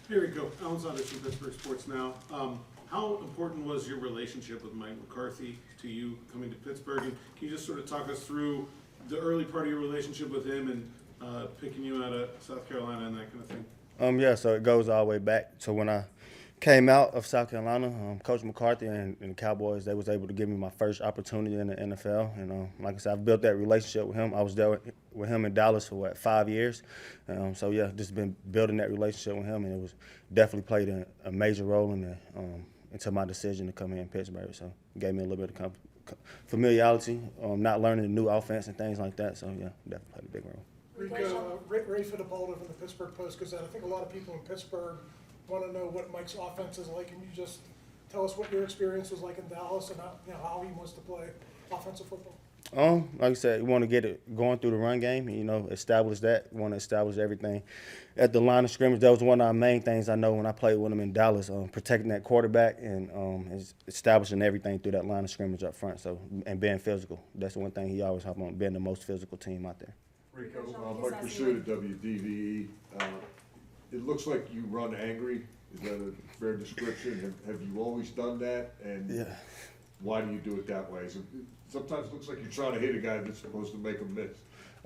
Hey Rico, Alan Saunders from Pittsburgh Sports Now. How important was your relationship with Mike McCarthy to you coming to Pittsburgh? And can you just sort of talk us through the early part of your relationship with him and picking you out of South Carolina and that kind of thing? Yeah, so it goes all the way back to when I came out of South Carolina. Coach McCarthy and the Cowboys, they was able to give me my first opportunity in the NFL. And like I said, I've built that relationship with him. I was there with him in Dallas for, 5 years? So, yeah, just been building that relationship with him, and it was definitely played a major role into my decision to come here in Pittsburgh. So it gave me a little bit of familiarity, not learning the new offense and things like that. So, yeah, definitely played a big role. Rico, Ray Fittipaldi from the Pittsburgh Post-Gazette. I think a lot of people in Pittsburgh want to know what Mike's offense is like. Can you just tell us what your experience was like in Dallas and how he wants to play offensive football? Like I said, you want to get it going through the run game, establish that. You want to establish everything at the line of scrimmage. That was one of our main things I know when I played with him in Dallas, protecting that quarterback and establishing everything through that line of scrimmage up front. So, and being physical. That's the one thing he always harped on, being the most physical team out there. Rico, Mike Pursuit at WDVE. It looks like you run angry. Is that a fair description? Have you always done that? And yeah. Why do you do it that way? Sometimes it looks like you're trying to hit a guy that's supposed to make him miss.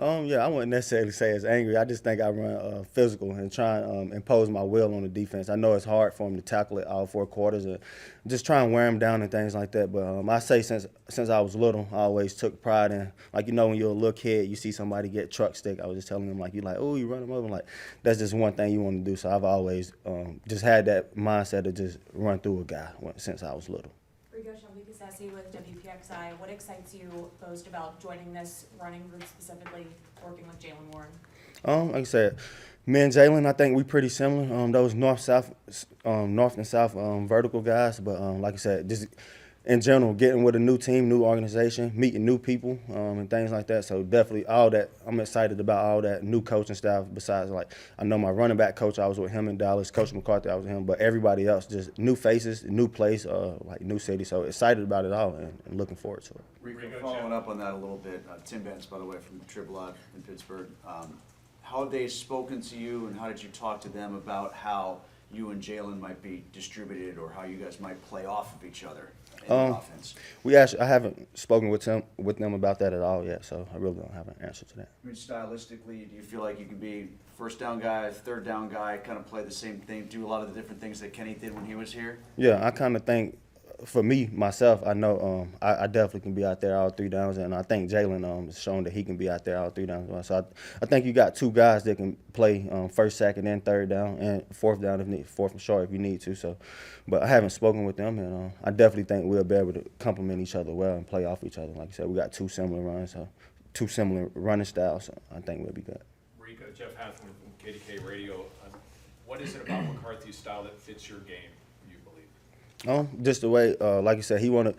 Yeah, I wouldn't necessarily say it's angry. I just think I run physical and try and impose my will on the defense. I know it's hard for him to tackle it all 4 quarters and just try and wear him down and things like that. But I say since I was little, I always took pride in, when you're a little kid, you see somebody get truck stick. I was just telling them, oh, you run him over. That's just one thing you want to do. So I've always just had that mindset to just run through a guy since I was little. With WPXI, what excites you most about joining this running group, specifically working with Jalen Warren? Like I said, me and Jalen, I think we pretty similar. Those north and south vertical guys, but like I said, just in general, getting with a new team, new organization, meeting new people, and things like that. So definitely all that, I'm excited about all that new coaching staff. Besides, I know my running back coach, I was with him in Dallas. Coach McCarthy, I was with him. But everybody else, just new faces, new place, new city. So excited about it all and looking forward to it. Rico, following up on that a little bit, Tim Benz, by the way, from Triblot in Pittsburgh. How have they spoken to you, and how did you talk to them about how you and Jalen might be distributed, or how you guys might play off of each other in the offense? I haven't spoken with them about that at all yet, so I really don't have an answer to that. I mean, stylistically, do you feel like you can be first down guy, third down guy, kind of play the same thing, do a lot of the different things that Kenny did when he was here? Yeah, I kind of think, for me, myself, I know I definitely can be out there all 3 downs, and I think Jalen has shown that he can be out there all 3 downs as well. So I think you got 2 guys that can play first, second, and third down, and fourth down if need, fourth and short if you need to. So, but I haven't spoken with them, and I definitely think we'll be able to complement each other well and play off each other. Like I said, we got 2 similar runs, so 2 similar running styles. So I think we'll be good. Rico, Jeff Hathman from KDK Radio. What is it about McCarthy's style that fits your game? Just the way, like you said, he wanted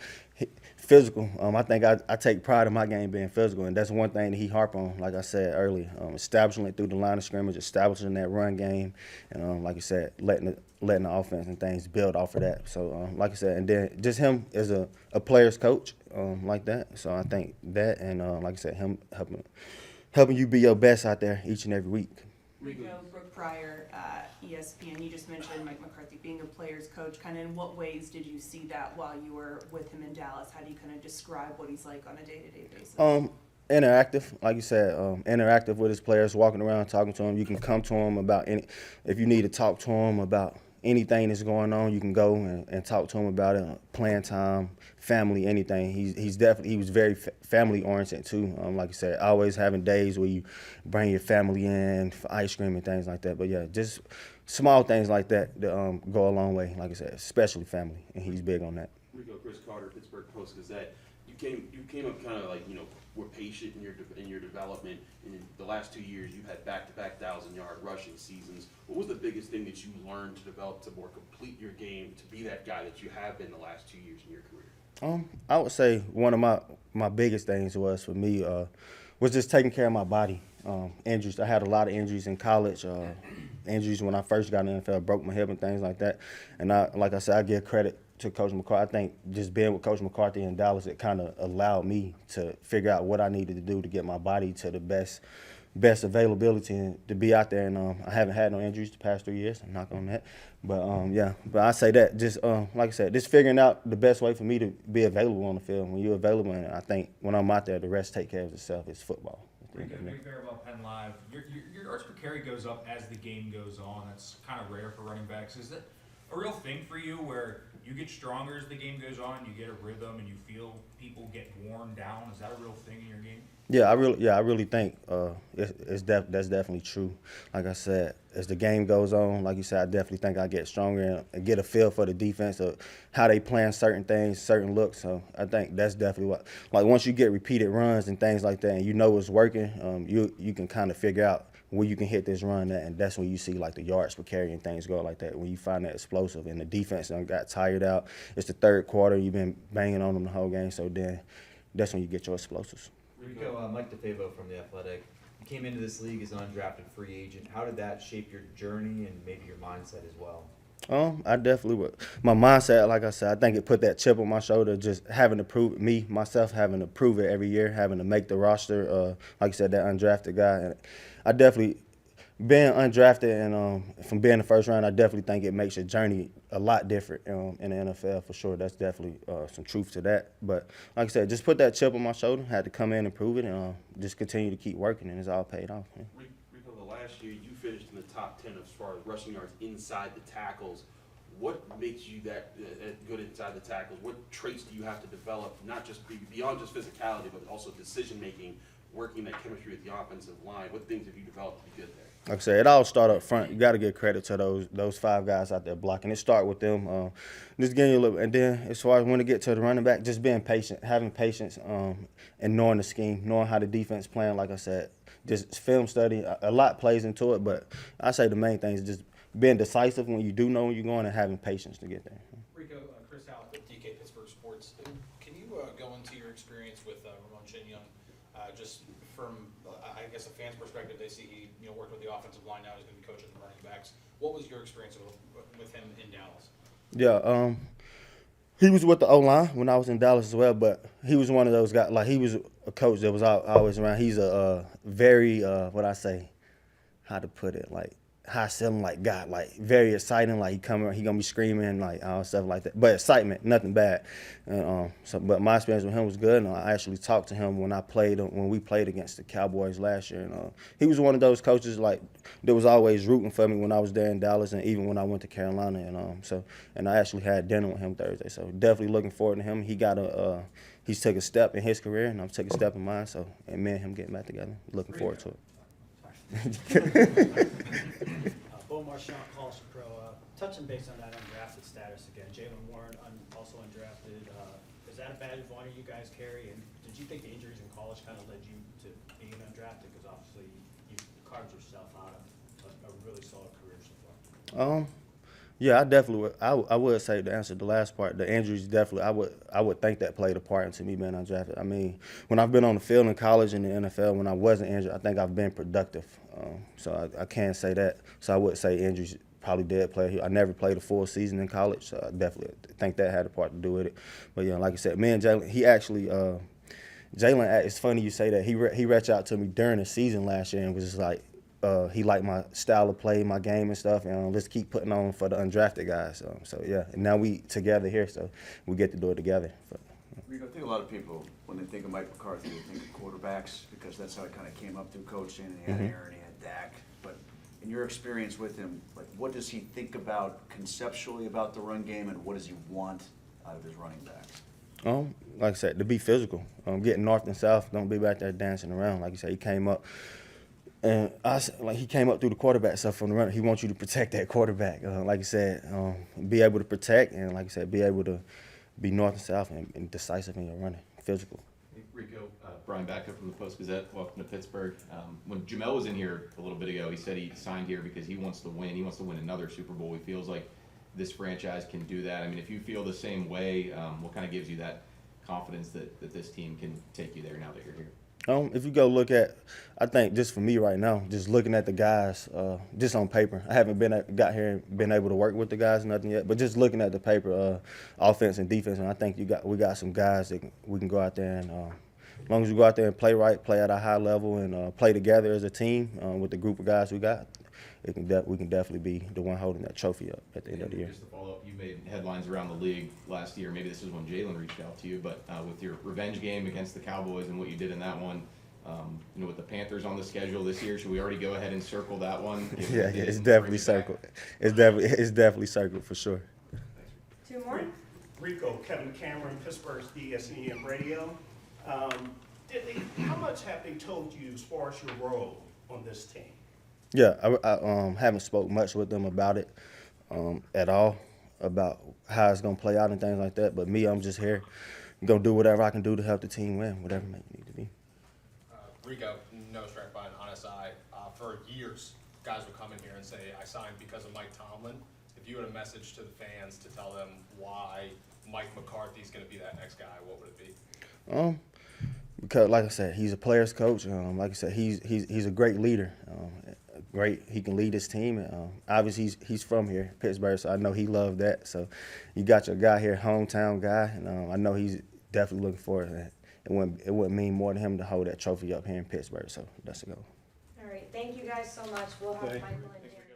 physical. I think I take pride in my game being physical, and that's one thing that he harped on, like I said earlier, establishing it through the line of scrimmage, establishing that run game, and like I said, letting the offense and things build off of that. So, like I said, and then just him as a player's coach like that. So I think that, and like I said, him helping you be your best out there each and every week. Rico, Brooke Pryor, ESPN, you just mentioned Mike McCarthy being a player's coach. Kind of in what ways did you see that while you were with him in Dallas? How do you kind of describe what he's like on a day-to-day basis? Interactive, like you said, interactive with his players, walking around, talking to him. You can come to him about if you need to talk to him about anything that's going on, you can go and talk to him about it, playing time, family, anything. He was very family oriented too. Like I said, always having days where you bring your family in for ice cream and things like that. But yeah, just small things like that go a long way. Like I said, especially family, and he's big on that. Rico, Chris Carter, Pittsburgh Post-Gazette. You came up kind of were patient in your development. In the last 2 years, you had back-to-back 1,000-yard rushing seasons. What was the biggest thing that you learned to develop to more complete your game, to be that guy that you have been the last 2 years in your career? I would say one of my biggest things was for me was just taking care of my body. Injuries. I had a lot of injuries in college. Injuries when I first got in the NFL, broke my hip and things like that. And like I said, I give credit to Coach McCarthy. I think just being with Coach McCarthy in Dallas, it kind of allowed me to figure out what I needed to do to get my body to the best best availability and to be out there. And I haven't had no injuries the past 3 years. I'm knock on that. But yeah, but I say that just like I said, just figuring out the best way for me to be available on the field. When you're available, and I think when I'm out there, the rest take care of itself. It's football. Rico, Big Bear about Penn Live. Your yards per carry goes up as the game goes on. That's kind of rare for running backs. Is that a real thing for you where you get stronger as the game goes on, you get a rhythm, and you feel people get worn down? Is that a real thing in your game? Yeah, I really think that's definitely true. Like I said, as the game goes on, like you said, I definitely think I get stronger and get a feel for the defense of how they plan certain things, certain looks. So I think that's definitely what. Like once you get repeated runs and things like that, and you know it's working, you can kind of figure out where you can hit this run at, and that's when you see like the yards per carry and things go like that. When you find that explosive, and the defense done got tired out. It's the third quarter. You've been banging on them the whole game, so then that's when you get your explosives. Rico, Mike DeFavo from The Athletic. You came into this league as an undrafted free agent. How did that shape your journey and maybe your mindset as well? I definitely would. My mindset, like I said, I think it put that chip on my shoulder, just having to prove myself having to prove it every year, having to make the roster. Like you said, that undrafted guy. And I definitely, being undrafted and from being the first round, I definitely think it makes your journey a lot different in the NFL for sure. That's definitely some truth to that. But like I said, just put that chip on my shoulder, had to come in and prove it, and just continue to keep working, and it's all paid off. Yeah. Rico, the last year you finished in the top 10 as far as rushing yards inside the tackles. What makes you that good inside the tackles? What traits do you have to develop, not just beyond just physicality, but also decision making, working that chemistry with the offensive line? What things have you developed to be good there? Like I said, it all start up front. You got to give credit to those five guys out there blocking. It start with them, just getting you a little. And then as far as when to get to the running back, just being patient, having patience, and knowing the scheme, knowing how the defense playing. Like I said, just film study. A lot plays into it, but I say the main thing is just being decisive when you do know when you're going and having patience to get there. Rico, Chris Howell with DK Pittsburgh Sports. Can you go into your experience with Ramon Chinyoung? Just from, I guess, a fan's perspective, they see he worked with the offensive line. Now he's going to be coaching the running backs. What was your experience with him in Dallas? Yeah, he was with the O-line when I was in Dallas as well, but he was one of those guys, like he was a coach that was always around. He's a very, how to put it, like high ceiling like guy, like very exciting, like he gonna be screaming, like all stuff like that. But excitement, nothing bad. And, but my experience with him was good, and I actually talked to him when we played against the Cowboys last year. And he was one of those coaches like that was always rooting for me when I was there in Dallas, and even when I went to Carolina. And I actually had dinner with him Thursday, so definitely looking forward to him. He's took a step in his career, and I've taken a step in mine. So, and me and him getting back together, looking forward to it. Bo Marchand, College Pro. Touching base on that undrafted status again. Jalen Warren, also undrafted. Is that a badge of honor you guys carry? And did you think the injuries in college kind of led you to being undrafted? Because obviously you carved yourself out of a really solid career so far. Yeah, I definitely would. I would say to answer the last part, the injuries definitely. I would think that played a part into me being undrafted. I mean, when I've been on the field in college and the NFL, when I wasn't injured, I think I've been productive. So I can't say that. So I would say injuries probably did play. I never played a full season in college, so I definitely think that had a part to do with it. But yeah, like I said, me and Jalen, he actually. Jalen, it's funny you say that. He reached out to me during the season last year and was just like. He liked my style of play, my game and stuff, and let's keep putting on for the undrafted guys. So yeah, and now we together here, so we get to do it together. Rico, I think a lot of people, when they think of Mike McCarthy, they think of quarterbacks because that's how it kind of came up through coaching. And he had Aaron, he had Dak. But in your experience with him, like what does he think about conceptually about the run game, and what does he want out of his running backs? Like I said, to be physical, getting north and south, don't be back there dancing around. Like you said, he came up. And he came up through the quarterback stuff from the runner. He wants you to protect that quarterback. Like you said, be able to protect, and like I said, be able to be north and south and decisive in your running, physical. Rico, Brian Backup from the Post-Gazette. Welcome to Pittsburgh. When Jamel was in here a little bit ago, he said he signed here because he wants to win. He wants to win another Super Bowl. He feels like this franchise can do that. I mean, if you feel the same way, what kind of gives you that confidence that this team can take you there now that you're here? If you go look at, I think just for me right now, just looking at the guys, just on paper. I haven't got here and been able to work with the guys, nothing yet. But just looking at the paper, offense and defense, and I think we got some guys that we can go out there as long as we go out there and play right, play at a high level, and play together as a team with the group of guys we got, we can definitely be the one holding that trophy up at the end of the year. Just to follow up, you made headlines around the league last year. Maybe this is when Jalen reached out to you, but with your revenge game against the Cowboys and what you did in that one, with the Panthers on the schedule this year, should we already go ahead and circle that one? Yeah, it's definitely circled. It's definitely circled for sure. Two more? Rico, Kevin Cameron, Pittsburgh's DSEM Radio. How much have they told you as far as your role on this team? Yeah, I haven't spoke much with them about it at all, about how it's gonna play out and things like that. But me, I'm just here, gonna do whatever I can do to help the team win, whatever it may need to be. Rico, no strike by an honest eye. For years, guys would come in here and say, I signed because of Mike Tomlin. If you had a message to the fans to tell them why Mike McCarthy's going to be that next guy, what would it be? Because, like I said, he's a player's coach. Like I said, he's a great leader. He can lead his team. Obviously, he's from here, Pittsburgh, so I know he loved that. So you got your guy here, hometown guy, and I know he's definitely looking forward to that. It wouldn't mean more to him to hold that trophy up here in Pittsburgh, so that's the goal. All right, thank you guys so much. We'll have Michael and Jerry.